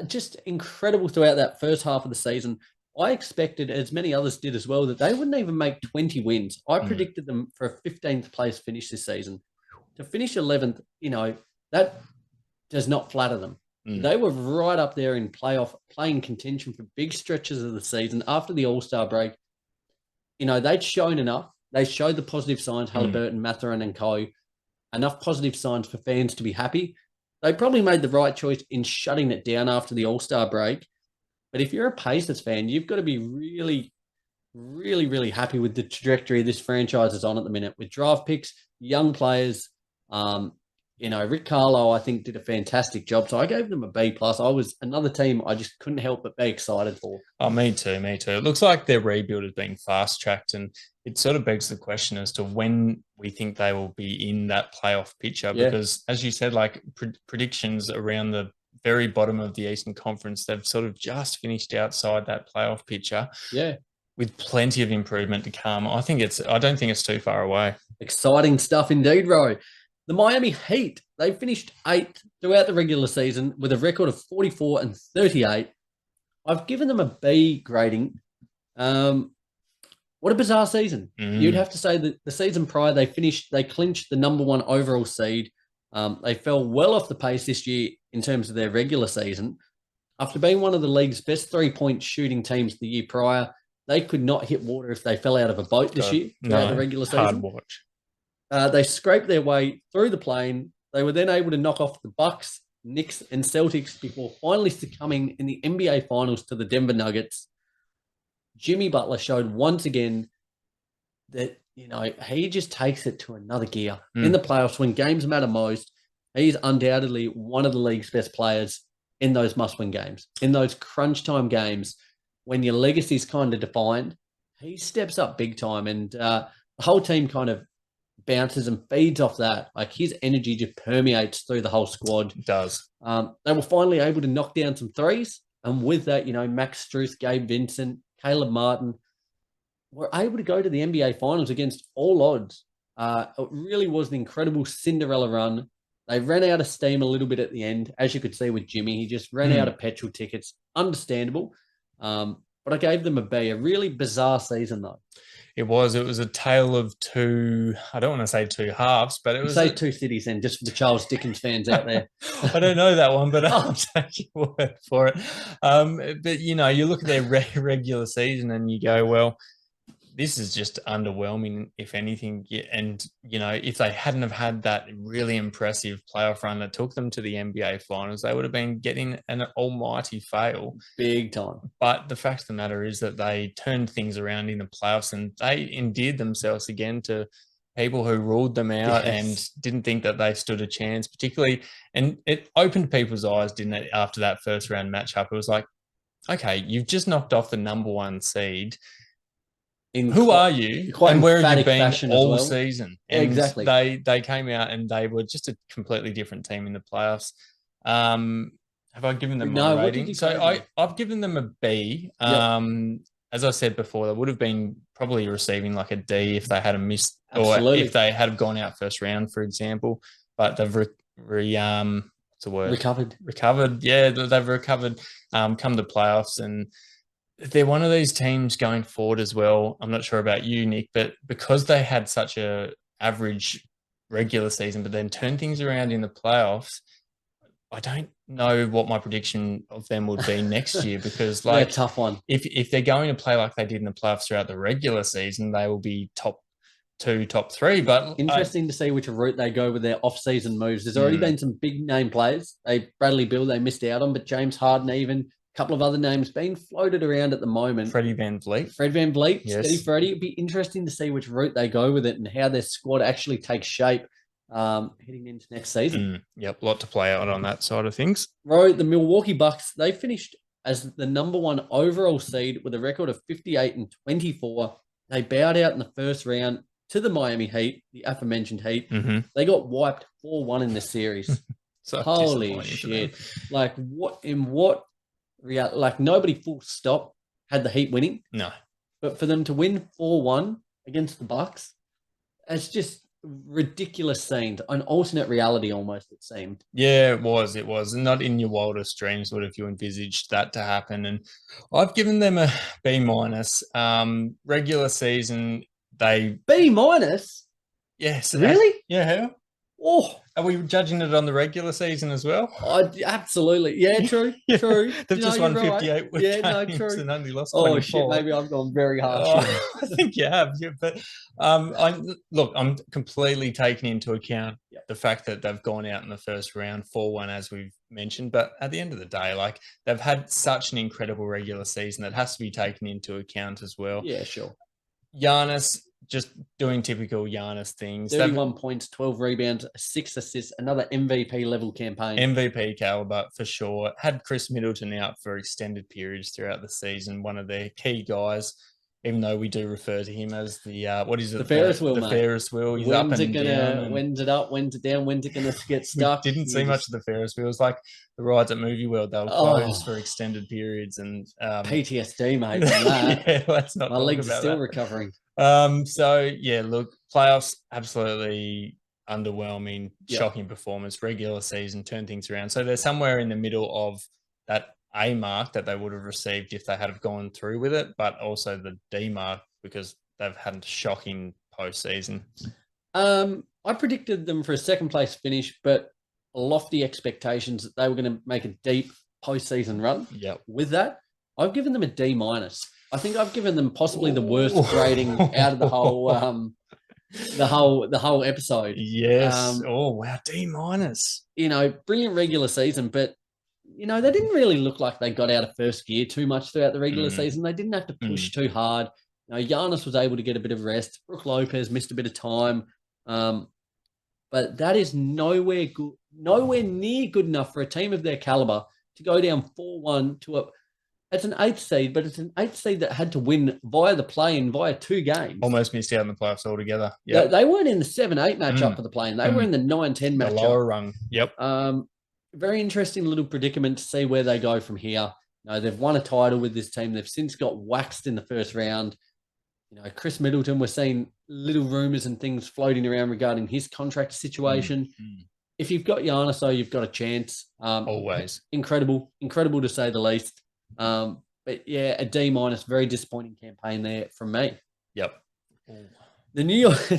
just incredible throughout that first half of the season. I expected, as many others did as well, that they wouldn't even make 20 wins. I predicted them for a 15th place finish this season. To finish 11th, that does not flatter them. They were right up there in playing contention for big stretches of the season after the All-Star break. They'd shown enough. They showed the positive signs, Halliburton, Mathurin and co. Enough positive signs for fans to be happy. They probably made the right choice in shutting it down after the All-Star break. But if you're a Pacers fan, you've got to be really, really, really happy with the trajectory this franchise is on at the minute with draft picks, young players, Rick Carlisle, I think, did a fantastic job. So I gave them a B+. I was another team I just couldn't help but be excited for. Oh, me too. It looks like their rebuild is being fast-tracked, and it sort of begs the question as to when we think they will be in that playoff picture. Yeah. Because, as you said, like predictions around the very bottom of the Eastern Conference, they've sort of just finished outside that playoff picture. Yeah. With plenty of improvement to come. I don't think it's too far away. Exciting stuff indeed, Ro. The Miami Heat, they finished 8th throughout the regular season with a record of 44 and 38. I've given them a B grading. What a bizarre season. You'd have to say that the season prior, they clinched the number 1 overall seed. They fell well off the pace this year in terms of their regular season. After being one of the league's best 3-point shooting teams the year prior, they could not hit water if they fell out of a boat this year throughout the regular season. Hard watch. They scraped their way through the plane. They were then able to knock off the Bucks, Knicks, and Celtics before finally succumbing in the NBA Finals to the Denver Nuggets. Jimmy Butler showed once again that, he just takes it to another gear. In the playoffs when games matter most. He's undoubtedly one of the league's best players in those must-win games, in those crunch time games when your legacy is kind of defined. He steps up big time, and the whole team kind of bounces and feeds off that. Like, his energy just permeates through the whole squad. It does. They were finally able to knock down some threes, and with that, Max Strus, Gabe Vincent, Caleb Martin were able to go to the NBA Finals against all odds. It really was an incredible Cinderella run. They ran out of steam a little bit at the end, as you could see with Jimmy. He just ran out of petrol tickets. Understandable. But I gave them a B. A really bizarre season, though. It was a tale of two, I don't want to say two halves, but it was... Say two cities then, just for the Charles Dickens fans out there. I don't know that one, but I'll take your word for it. But, you look at their regular season and you go, well, this is just underwhelming, if anything. And, if they hadn't have had that really impressive playoff run that took them to the NBA Finals, they would have been getting an almighty fail. Big time. But the fact of the matter is that they turned things around in the playoffs, and they endeared themselves again to people who ruled them out and didn't think that they stood a chance, particularly. And it opened people's eyes, didn't it, after that first round matchup? It was like, okay, you've just knocked off the number 1 seed. Who are you, and where have you been all season? And exactly. They came out and they were just a completely different team in the playoffs. Have I given them my rating? So I've given them a B. As I said before, they would have been probably receiving like a D if they had missed, or if they had gone out first round, for example. But they've recovered. Yeah, they've recovered. Come the playoffs, and they're one of these teams going forward as well. I'm not sure about you, Nick, but because they had such a average regular season, but then turned things around in the playoffs, I don't know what my prediction of them would be next year, because a tough one. If they're going to play like they did in the playoffs throughout the regular season, they will be top 2, top 3. But interesting to see which route they go with their off-season moves. There's already been some big name players. Bradley Beal they missed out on, but James Harden even. Couple of other names being floated around at the moment. Freddie Van Vliet. Yes. Steady Freddie. It'd be interesting to see which route they go with it and how their squad actually takes shape heading into next season. Yep, a lot to play out on that side of things. Ro, the Milwaukee Bucks, they finished as the number 1 overall seed with a record of 58 and 24. They bowed out in the first round to the Miami Heat, the aforementioned Heat. They got wiped 4-1 in the series. So holy shit. Like, nobody full stop had the Heat winning. No. But for them to win 4-1 against the Bucks, it's just ridiculous scenes. An alternate reality almost, it seemed. Yeah, it was. Not in your wildest dreams would have you envisaged that to happen. And I've given them a B-. Regular season, they... B-? Yes. Really? Yeah. Oh, are we judging it on the regular season as well? Absolutely. Yeah, true. True. They've just won 58 games true. And only lost 24. Oh, shit, maybe I've gone very harsh. I think you have. Yeah, but I'm completely taking into account the fact that they've gone out in the first round 4-1, as we've mentioned. But at the end of the day, like, they've had such an incredible regular season that has to be taken into account as well. Yeah, sure. Giannis just doing typical Giannis things. 31 points, 12 rebounds, 6 assists, another MVP level campaign. MVP caliber for sure. Had Chris Middleton out for extended periods throughout the season, one of their key guys, even though we do refer to him as the what is it? The Ferris wheel, the mate. Ferris wheel. He's up and down. When's it up? When's it down? When's it gonna get stuck? Didn't see much of the Ferris wheel. It was like the rides at Movie World. They were closed for extended periods, and PTSD, mate. From that. Yeah, let's not. My legs are still recovering. So yeah, look, playoffs absolutely underwhelming, shocking performance. Regular season turned things around. So they're somewhere in the middle of that A mark that they would have received if they had gone through with it, but also the D mark because they've had a shocking postseason. I predicted them for a second place finish, but lofty expectations that they were going to make a deep postseason run. Yep. With that, I've given them a D minus. I think I've given them possibly the worst grading out of the whole episode. Yes. Oh wow, D minus. Brilliant regular season, but they didn't really look like they got out of first gear too much throughout the regular season. They didn't have to push too hard. Giannis was able to get a bit of rest. Brook Lopez missed a bit of time. But that is nowhere near good enough for a team of their caliber to go down 4-1 to it's an 8th seed, but it's an 8th seed that had to win via the play-in, via 2 games. Almost missed out in the playoffs altogether. Yeah, they weren't in the 7-8 matchup for the play-in. They were in the 9-10 matchup. The lower rung. Yep. Very interesting little predicament to see where they go from here. They've won a title with this team. They've since got waxed in the first round. Chris Middleton, we're seeing little rumors and things floating around regarding his contract situation. If you've got Giannis, though, you've got a chance. Always. Incredible to say the least. But yeah, a D minus, very disappointing campaign there from me. Yep. The New York,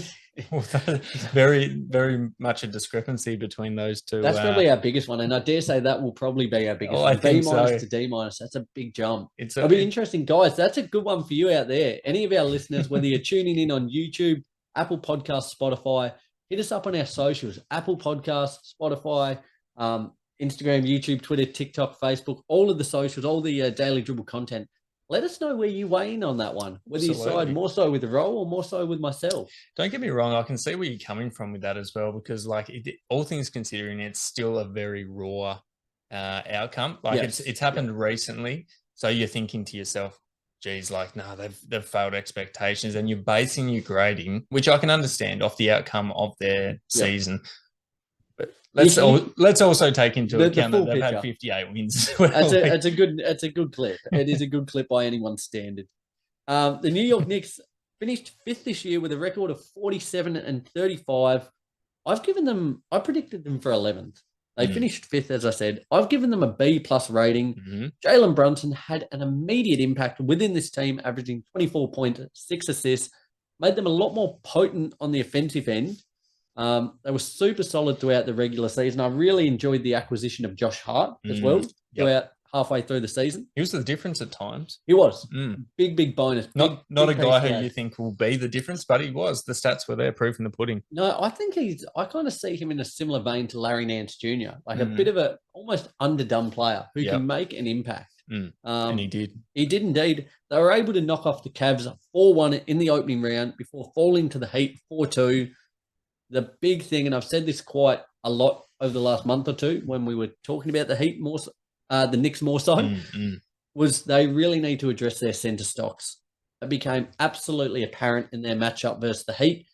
very, very much a discrepancy between those two. That's probably our biggest one, and I dare say that will probably be our biggest one. B minus to D minus. That's a big jump. It'll be interesting, guys. That's a good one for you out there. Any of our listeners, whether you're tuning in on YouTube, Apple Podcasts, Spotify, hit us up on our socials: Apple Podcasts, Spotify, Instagram, YouTube, Twitter, TikTok, Facebook, all of the socials, all the Daily Dribble content. Let us know where you weigh in on that one, whether you side more so with the Row or more so with myself. Don't get me wrong. I can see where you're coming from with that as well, because all things considering, it's still a very raw outcome. It's happened recently. So you're thinking to yourself, geez, they've failed expectations, and you're basing your grading, which I can understand, off the outcome of their season. But let's also take into account that they've had 58 wins. It's a good clip. It is a good clip by anyone's standard. The New York Knicks finished 5th this year with a record of 47-35. I predicted them for 11th. They finished 5th, as I said. I've given them a B+ rating. Jalen Brunson had an immediate impact within this team, averaging 24 points, 6 assists, made them a lot more potent on the offensive end. They were super solid throughout the regular season. I really enjoyed the acquisition of Josh Hart as well throughout halfway through the season. He was the difference at times. He was. Big bonus. Not a guy who you think will be the difference, but he was. The stats were there, proof in the pudding. No, I think I kind of see him in a similar vein to Larry Nance Jr., like a bit of a almost underdone player who can make an impact. And he did. He did indeed. They were able to knock off the Cavs 4-1 in the opening round before falling to the Heat 4-2. The big thing, and I've said this quite a lot over the last month or two when we were talking about the Heat more, the Knicks more so, was they really need to address their centre stocks. It became absolutely apparent in their matchup versus the Heat.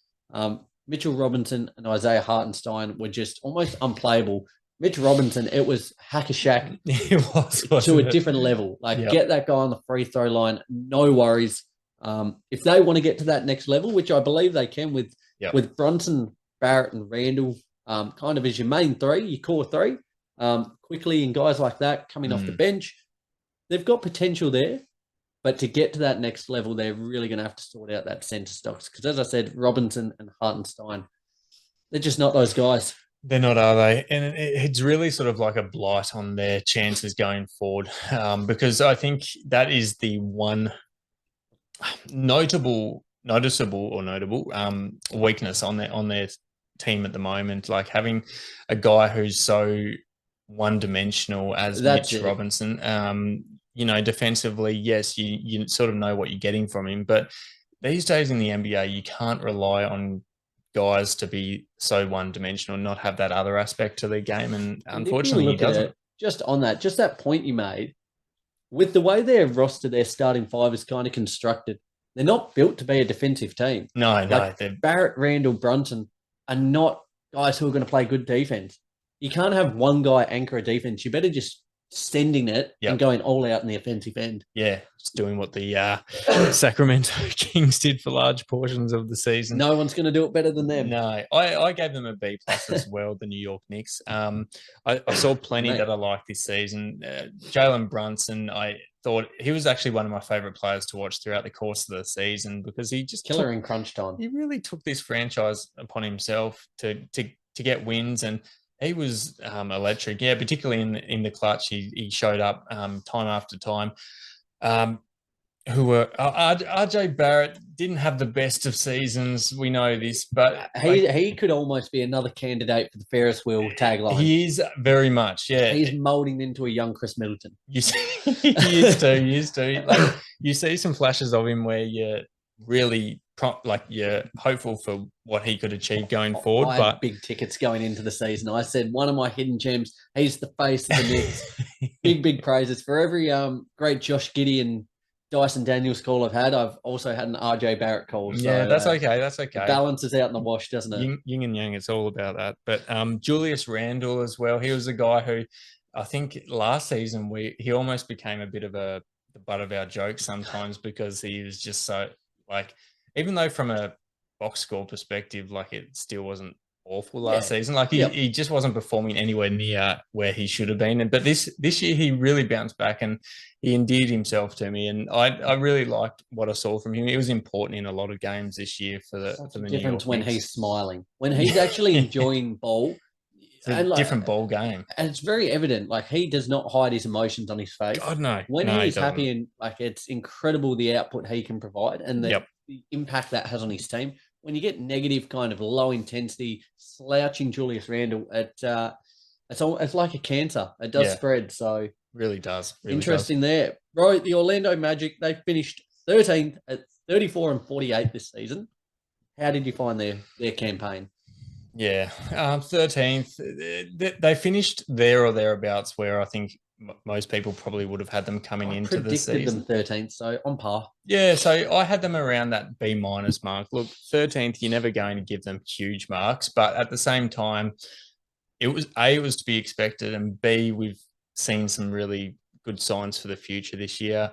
Mitchell Robinson and Isaiah Hartenstein were just almost unplayable. Mitch Robinson, it was hack-a-shack to a different level. Get that guy on the free throw line, no worries. If they want to get to that next level, which I believe they can with Brunson, Barrett and Randall kind of as your main three, your core three, quickly and guys like that coming off the bench. They've got potential there, but to get to that next level, they're really going to have to sort out that centre stocks. Because as I said, Robinson and Hartenstein, they're just not those guys. They're not, are they? And it's really sort of like a blight on their chances going forward, because I think that is the one notable weakness on their team at the moment, like having a guy who's so one-dimensional as Mitch Robinson. Defensively, yes, you sort of know what you're getting from him, but these days in the NBA, you can't rely on guys to be so one-dimensional and not have that other aspect to their game. And unfortunately, he doesn't. Just on that, just that point you made, with the way their roster, their starting five is kind of constructed, they're not built to be a defensive team. No. Barrett, Randall, Brunson are not guys who are going to play good defense. You can't have one guy anchor a defense. You better just sending it and going all out in the offensive end. Yeah, just doing what the Sacramento Kings did for large portions of the season. No one's going to do it better than them. No, I gave them a B+ as well, the New York Knicks. I saw plenty that I liked this season. Jalen Brunson, I thought he was actually one of my favorite players to watch throughout the course of the season because he just killer in crunch time. He really took this franchise upon himself to get wins, and he was electric. Yeah, particularly in the clutch, he showed up time after time. RJ Barrett didn't have the best of seasons. We know this, but he could almost be another candidate for the Ferris wheel tagline. He is very much, yeah. He's molding into a young Chris Middleton. He used to. Like, you see some flashes of him where you're really you're hopeful for what he could achieve going forward. I had big tickets going into the season. I said one of my hidden gems. He's the face of the Knicks. big praises for every great Josh Giddey and Dyson Daniels call I've had. I've also had an RJ Barrett call. So, yeah, that's okay. That's okay. Balances out in the wash, doesn't it? Yin and yang. It's all about that. But Julius Randle as well. He was a guy who I think last season he almost became a bit of the butt of our jokes sometimes because he was just so even though from a box score perspective, it still wasn't awful last season. He just wasn't performing anywhere near where he should have been. But this year he really bounced back and he endeared himself to me. And I really liked what I saw from him. It was important in a lot of games this year for the difference when he's smiling, when he's actually enjoying ball. It's a different ball game. And it's very evident, he does not hide his emotions on his face. God, no. When he's happy and it's incredible the output he can provide and the impact that has on his team. When you get negative kind of low intensity, slouching Julius Randle, it's like a cancer. It does spread. So really does. Really interesting there. Right, the Orlando Magic, they finished 13th at 34-48 this season. How did you find their campaign? Yeah, 13th. They finished there or thereabouts where I think most people probably would have had them coming into the season. Predicted them 13th, so on par. Yeah, so I had them around that B- mark. Look, 13th, you're never going to give them huge marks, but at the same time, it was to be expected, and B, we've seen some really good signs for the future this year,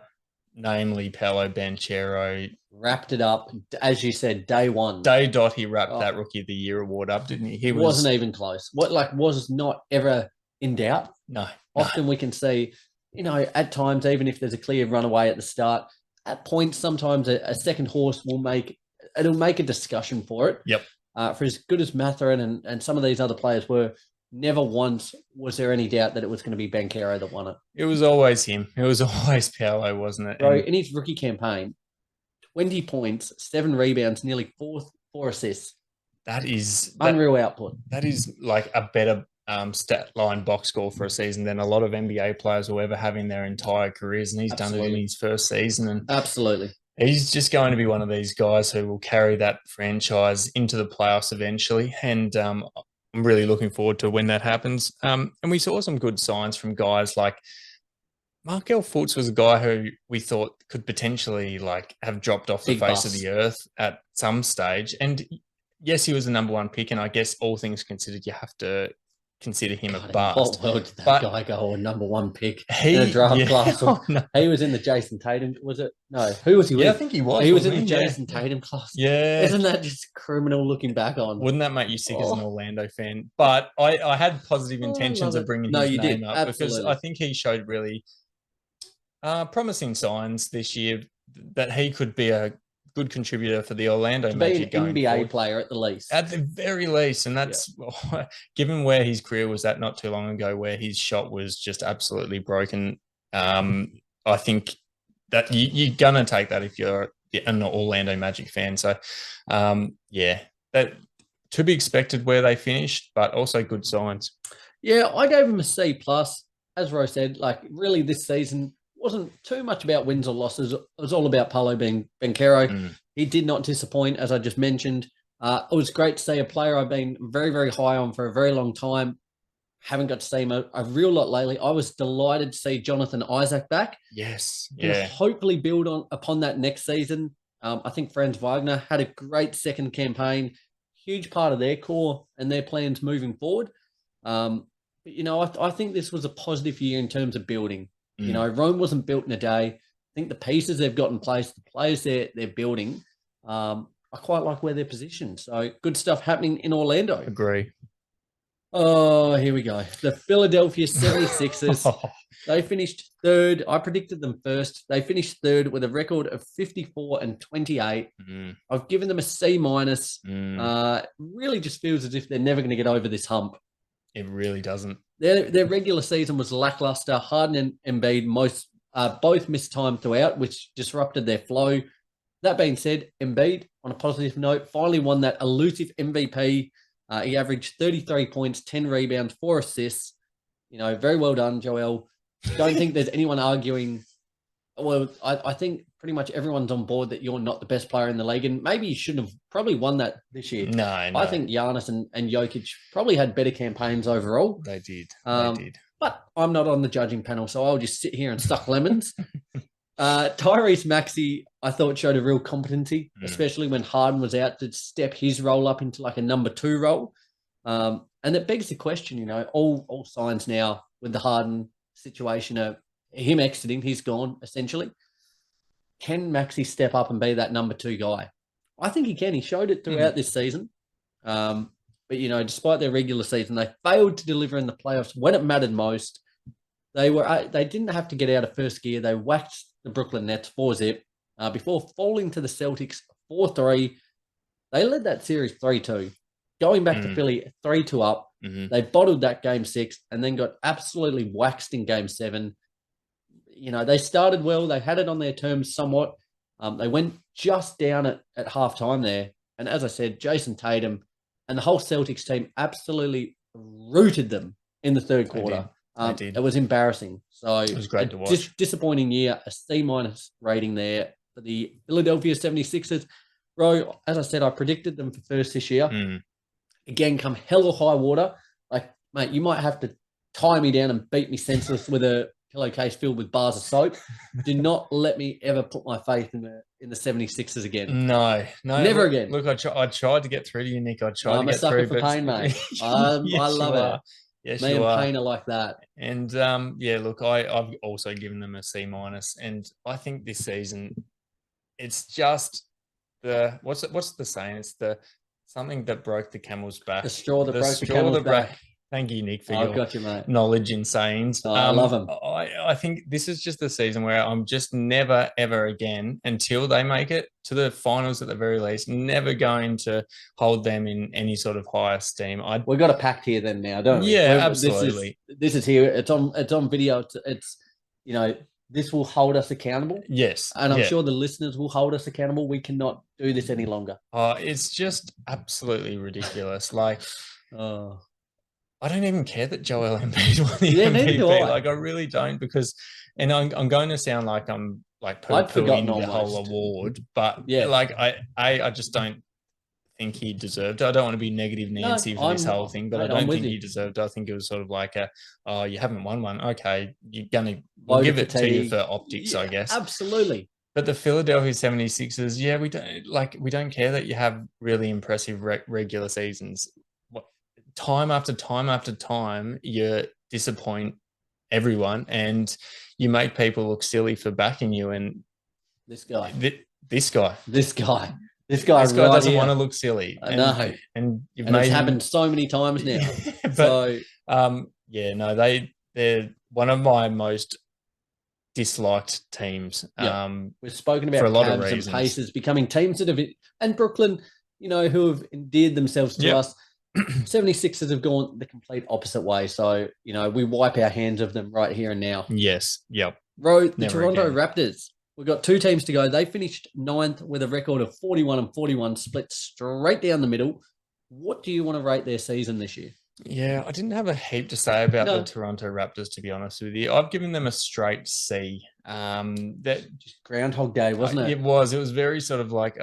namely Paolo Banchero. Wrapped it up, as you said, day one. Day dot, he wrapped that Rookie of the Year award up, didn't he? He wasn't even close. Was not ever in doubt. No. Often we can see, at times, even if there's a clear runaway at the start, at points, sometimes a second horse will make a discussion for it. Yep. For as good as Mathurin and some of these other players were, never once was there any doubt that it was going to be Banchero that won it. It was always him. It was always Paolo, wasn't it? Bro, in his rookie campaign, 20 points, 7 rebounds, nearly 4 assists. That is unreal output. That is a better stat line box score for a season than a lot of NBA players will ever have in their entire careers, and he's done it in his first season. And absolutely, he's just going to be one of these guys who will carry that franchise into the playoffs eventually. And I'm really looking forward to when that happens. And we saw some good signs from guys like Markelle Fultz was a guy who we thought could potentially have dropped off the face of the earth at some stage. And yes, he was the number one pick, and I guess all things considered, you have to consider him a bust. What world did that guy go a number one pick in a draft class? No. He was in the Jason Tatum, was it? No, who was he with? Yeah, I think he was. He was in the Jason Tatum class. Yeah. Isn't that just criminal looking back on? Wouldn't that make you sick as an Orlando fan? But I had positive intentions of bringing his name up because I think he showed really promising signs this year that he could be a good contributor for the Orlando Magic going NBA forward. player at the least. At the very least. And that's, given where his career was at not too long ago, where his shot was just absolutely broken, I think that you're going to take that if you're an Orlando Magic fan. So, that to be expected where they finished, but also good signs. Yeah, I gave him a C+. As Rowe said, really this season, wasn't too much about wins or losses. It was all about Paulo Banchero. He did not disappoint, as I just mentioned. It was great to see a player I've been very, very high on for a very long time. Haven't got to see him a real lot lately. I was delighted to see Jonathan Isaac back. Yes, He'll hopefully build upon that next season. I think Franz Wagner had a great second campaign, huge part of their core and their plans moving forward. But, I think this was a positive year in terms of building. Rome wasn't built in a day. I think the pieces they've got in place, the players they're building, I quite like where they're positioned. So good stuff happening in Orlando. Agree. Oh, here we go. The Philadelphia 76ers. They finished third. I predicted them first. They finished third with a record of 54 and 28. I've given them a C-. Really just feels as if they're never going to get over this hump. It really doesn't. Their regular season was lackluster. Harden and Embiid both missed time throughout, which disrupted their flow. That being said, Embiid, on a positive note, finally won that elusive MVP. He averaged 33 points, 10 rebounds, 4 assists. Very well done, Joel. Don't think there's anyone arguing. Well, I think pretty much everyone's on board that you're not the best player in the league, and maybe you shouldn't have probably won that this year. No. I think Giannis and Jokic probably had better campaigns overall. They did. But I'm not on the judging panel, so I'll just sit here and suck lemons. Tyrese Maxey, I thought, showed a real competency, especially when Harden was out to step his role up into like a number 2 role. And it begs the question, all signs now with the Harden situation are him exiting, he's gone, essentially. Can Maxey step up and be that number 2 guy? I think he can. He showed it throughout this season. But, despite their regular season, they failed to deliver in the playoffs when it mattered most. They didn't have to get out of first gear. They whacked the Brooklyn Nets 4-0 before falling to the Celtics 4-3. They led that series 3-2. Going back to Philly 3-2 up. They bottled that game 6 and then got absolutely waxed in game 7. They started well. They had it on their terms somewhat. They went just down at halftime there. And as I said, Jason Tatum and the whole Celtics team absolutely rooted them in the third quarter. It was embarrassing. So it was great to watch. Disappointing year, a C- rating there for the Philadelphia 76ers. Bro, as I said, I predicted them for first this year. Again, come hell or high water. Like, mate, you might have to tie me down and beat me senseless with a pillowcase filled with bars of soap. Do not let me ever put my faith in the 76ers again. No. Never again. Look, I tried to get through to you, Nick. I tried to get through. I'm a sucker for pain, mate. I love it. Yes, me and pain are like that. And look, I've also given them a C-. And I think this season, it's just what's the saying? It's something that broke the camel's back. The straw that broke the camel's back. Thank you, Nick, for your got you, mate. knowledge in sayings. I love them. I think this is just the season where I'm just never, ever again, until they make it to the finals at the very least, never going to hold them in any sort of high esteem. We've got a pact here then now, don't we? Yeah, absolutely. This is here. It's on video. It's this will hold us accountable. Yes. And I'm sure the listeners will hold us accountable. We cannot do this any longer. It's just absolutely ridiculous. Like, I don't even care that Joel Embiid won the MVP. Like, I really don't, because, and I'm going to sound like I'm like poo-pooing the whole award, but like I just don't think he deserved it. I don't want to be negative Nancy for this whole thing, but I don't think he deserved it. I think it was sort of like you haven't won one. Okay, we'll give it to you for optics, I guess. Absolutely. But the Philadelphia 76ers, we don't care that you have really impressive regular seasons. Time after time after time, you disappoint everyone and you make people look silly for backing you. And this guy doesn't want to look silly. I know. And it's happened so many times now. They're one of my most disliked teams. We've spoken about for a lot of Cavs reasons. And Pacers becoming teams that have, and Brooklyn, who have endeared themselves to us. 76ers have gone the complete opposite way. So, we wipe our hands of them right here and now. Yes. Yep. The Toronto Raptors. We've got 2 teams to go. They finished 9th with a record of 41 and 41, split straight down the middle. What do you want to rate their season this year? Yeah, I didn't have a heap to say about the No, Toronto Raptors, to be honest with you. I've given them a straight C. That just Groundhog Day, wasn't it? it was. It was very sort of like,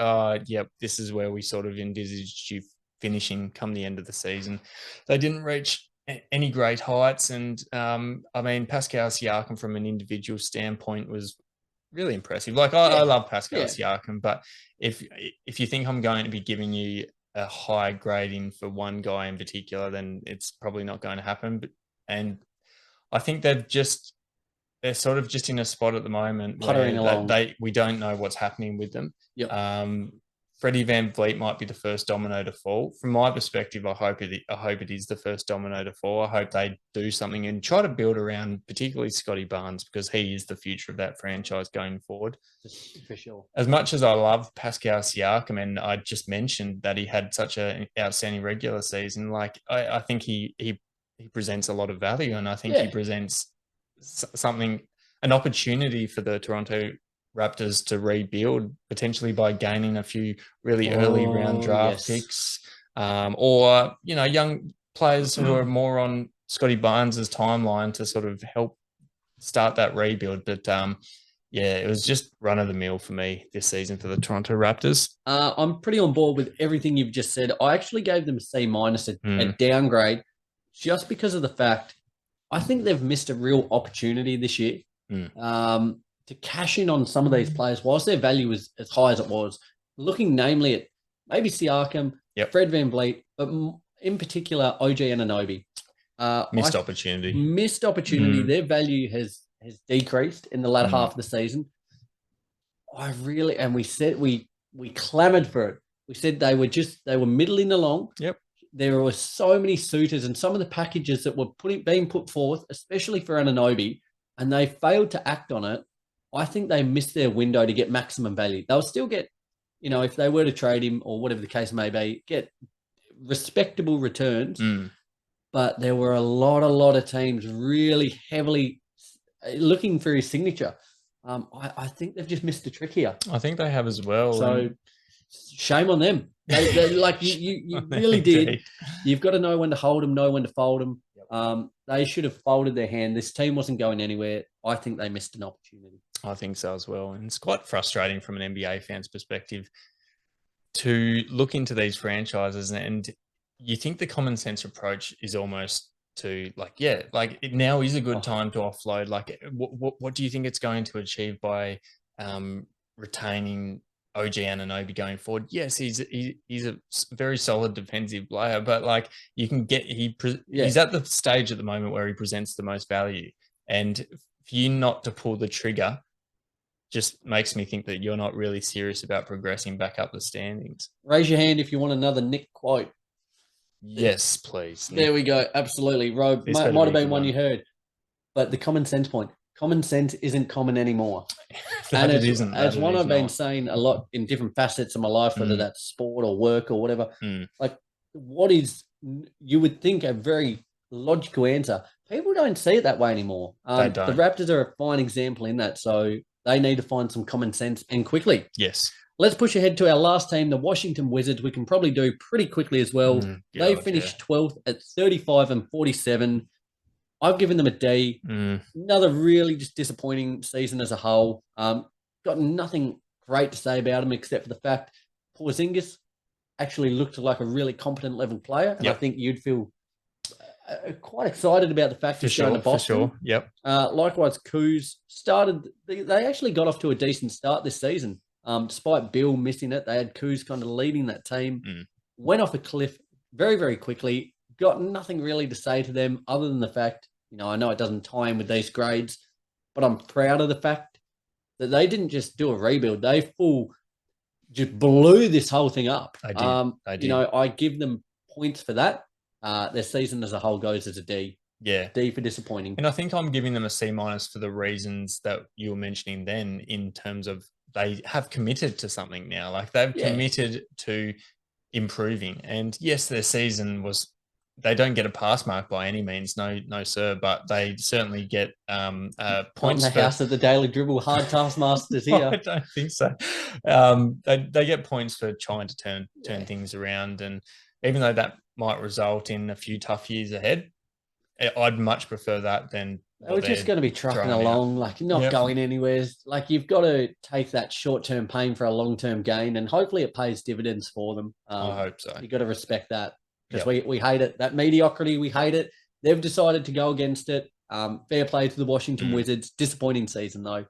yep, this is where we sort of envisaged you finishing come the end of the season. They didn't reach any great heights, and I mean, Pascal Siakam from an individual standpoint was really impressive. Like I love Pascal Siakam, but if you think I'm going to be giving you a high grading for one guy in particular, then it's probably not going to happen. And I think they're sort of just in a spot at the moment Puttering where along. we don't know what's happening with them. Yep. Freddie Van Vliet might be the first domino to fall. From my perspective, I hope it is the first domino to fall. I hope they do something and try to build around, particularly Scotty Barnes, because he is the future of that franchise going forward. For sure. As much as I love Pascal Siakam, and I just mentioned that he had such an outstanding regular season, like I think he presents a lot of value, and I think he presents something, an opportunity for the Toronto Raptors to rebuild, potentially by gaining a few really early round draft picks, or young players who are more on Scotty Barnes's timeline to sort of help start that rebuild. But yeah, it was just run of the mill for me this season for the Toronto Raptors. I'm pretty on board with everything you've just said. I actually gave them a C minus, a downgrade, just because of the fact I think they've missed a real opportunity this year. To cash in on some of these players, whilst their value is as high as it was, looking namely at maybe Siakam, Fred Van Vliet, but in particular, OG Anunoby. Missed opportunity. Missed opportunity. Their value has decreased in the latter half of the season. And we clamored for it. We said they were middling along. Yep. There were so many suitors and some of the packages that were being put forth, especially for Anunoby, and they failed to act on it. I think they missed their window to get maximum value. They'll still get, if they were to trade him or whatever the case may be, get respectable returns. But there were a lot of teams really heavily looking for his signature. I think they've just missed a trick here. I think they have as well. So shame on them. They like you really did. You've got to know when to hold them, know when to fold them. They should have folded their hand. This team wasn't going anywhere. I think they missed an opportunity. I think so as well. And it's quite frustrating from an NBA fan's perspective to look into these franchises, and you think the common sense approach is almost to it now is a good time to offload. Like, what do you think it's going to achieve by retaining OG Anunoby going forward? Yes, he's a very solid defensive player, but like you can get he's at the stage at the moment where he presents the most value, and for you not to pull the trigger just makes me think that you're not really serious about progressing back up the standings. Raise your hand if you want another Nick quote. Yes, please. There we go. Absolutely. Rob, might have been one you heard. But the common sense point. Common sense isn't common anymore. And it isn't. It's one I've been saying a lot in different facets of my life, whether that's sport or work or whatever. Like, what is, you would think, a very logical answer. People don't see it that way anymore. They don't. The Raptors are a fine example in that. So they need to find some common sense and quickly. Yes. Let's push ahead to our last team, the Washington Wizards. We can probably do pretty quickly as well. They finished 12th at 35-47. I've given them a D. Another really just disappointing season as a whole. Got nothing great to say about them except for the fact Porzingis actually looked like a really competent level player. And I think you'd feel quite excited about the fact he's going to Boston. For sure. Yep. Likewise, Kuz they actually got off to a decent start this season. Despite Bill missing it, they had Kuz kind of leading that team. Went off a cliff very, very quickly. Got nothing really to say to them other than the fact, I know it doesn't tie in with these grades, but I'm proud of the fact that they didn't just do a rebuild. They just blew this whole thing up. They did. I give them points for that. Their season as a whole goes as a D. Yeah. D for disappointing. And I think I'm giving them a C- for the reasons that you were mentioning then, in terms of they have committed to something now. Like, they've committed to improving. And yes, their season they don't get a pass mark by any means, no sir, but they certainly get points. On the house of the Daily Dribble hard taskmasters here. I don't think so. They get points for trying to turn things around, and even though that might result in a few tough years ahead. I'd much prefer that than We're just going to be trucking throwing along, like not Yep. going anywhere. Like you've got to take that short-term pain for a long-term gain, and hopefully it pays dividends for them. I hope so. You got to respect that because Yep. we hate it. That mediocrity, we hate it. They've decided to go against it. Fair play to the Washington Wizards. Disappointing season though.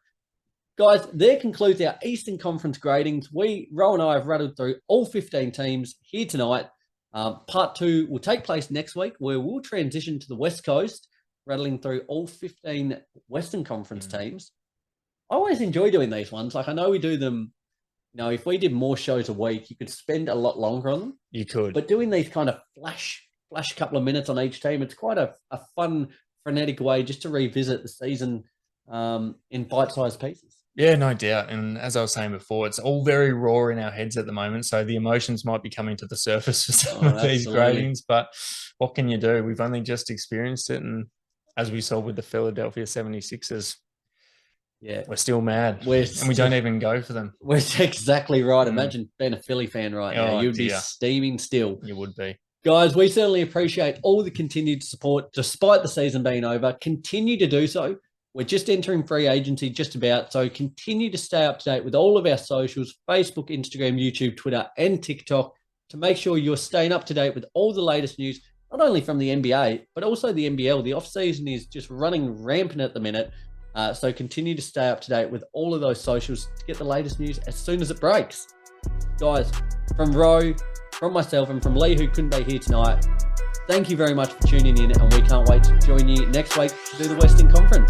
Guys, there concludes our Eastern Conference gradings. Row and I have rattled through all 15 teams here tonight. Part 2 will take place next week, where we'll transition to the West Coast, rattling through all 15 Western Conference teams. I always enjoy doing these ones. Like I know we do them, if we did more shows a week, you could spend a lot longer on them. You could. But doing these kind of flash couple of minutes on each team, it's quite a fun, frenetic way just to revisit the season in bite-sized pieces. Yeah, no doubt. And as I was saying before, it's all very raw in our heads at the moment. So the emotions might be coming to the surface for some of these gradings. But what can you do? We've only just experienced it. And as we saw with the Philadelphia 76ers, we're still mad. And we don't even go for them. We're exactly right. Imagine being a Philly fan right now. You'd be steaming still. You would be. Guys, we certainly appreciate all the continued support despite the season being over. Continue to do so. We're just entering free agency just about, so continue to stay up to date with all of our socials, Facebook, Instagram, YouTube, Twitter, and TikTok to make sure you're staying up to date with all the latest news, not only from the NBA, but also the NBL. The off-season is just running rampant at the minute, so continue to stay up to date with all of those socials to get the latest news as soon as it breaks. Guys, from Row, from myself, and from Lee, who couldn't be here tonight, thank you very much for tuning in, and we can't wait to join you next week to do the Western Conference.